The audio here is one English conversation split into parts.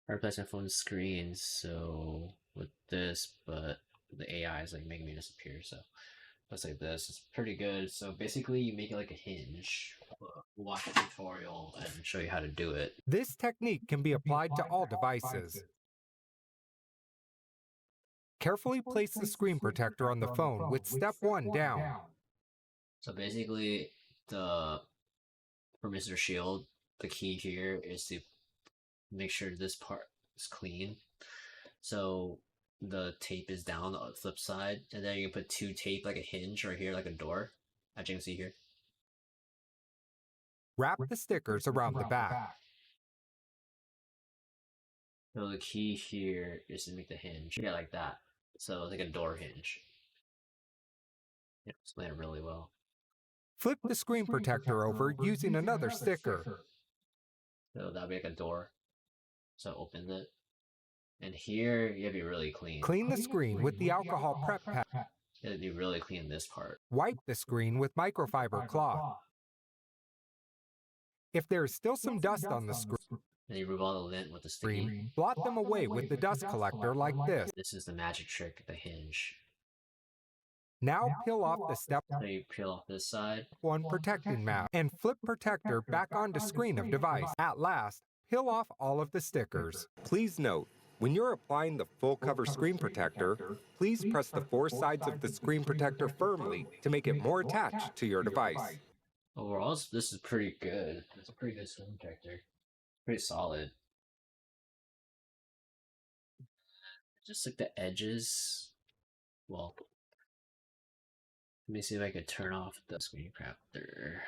I replaced my phone screen, so with this, but the AI is like making me disappear. So looks like this. It's pretty good. So basically, you make it like a hinge. We'll watch a tutorial and show you how to do it. This technique can be applied to all devices. Carefully place the screen protector on the phone with step 1 down. So basically, the for Mr. Shield, the key here is to make sure this part is clean. So the tape is down the flip side, and then you can put 2 tape like a hinge right here, like a door, as you can see here. Wrap the stickers around the back. So the key here is to make the hinge, yeah, like that. So it's like a door hinge. Yeah, explain it really well. Flip the screen protector over using another sticker. So that'll be like a door. So open it. And here, you have to be really clean. Clean the screen with the alcohol prep pad. You have to be really clean this part. Wipe the screen with microfiber cloth. If there is still some dust on the screen, Then you remove all the lint with the sticky. blot them away with the dust collector like this. This is the magic trick, the hinge. Now peel off the step So you peel off this side. 1 protecting mask and flip protector back onto screen of device. At last, peel off all of the stickers. Please note, when you're applying the full cover screen protector, please press the 4 sides of the screen protector firmly to make it more attached to your device. Overall, this is pretty good. It's a pretty good screen protector. Pretty solid. Just like the edges. Well, let me see if I could turn off the screen protector.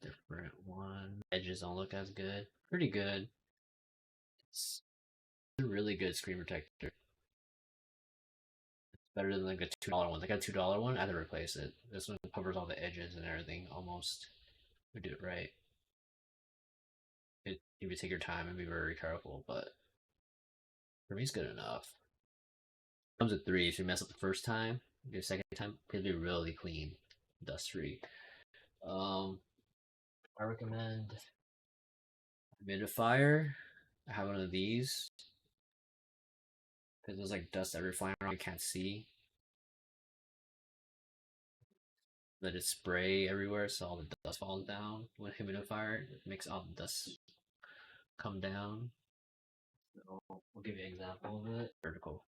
Different one. Edges don't look as good. Pretty good. It's a really good screen protector. It's better than like a $2 one. Like a $2 one, I had to replace it. This one covers all the edges and everything almost. We do it right. You would take your time and be very careful, but for me, it's good enough. Comes with 3. If you mess up the first time, the second time, it'll be really clean, dust free. I recommend humidifier. I have one of these because there's like dust every flying around you can't see. Let it spray everywhere so all the dust falls down. With humidifier, it makes all the dust come down. So we'll give you an example of it. Vertical.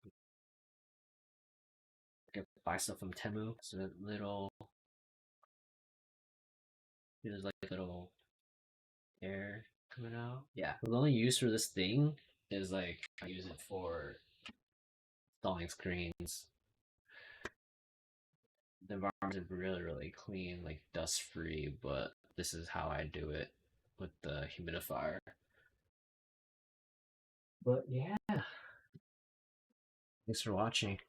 You can buy stuff from Temu. So that little, there's like little air coming out. Yeah. The only use for this thing is like I use it for installing screens. The environment is really, really clean, like dust free, but this is how I do it with the humidifier. But yeah. Thanks for watching.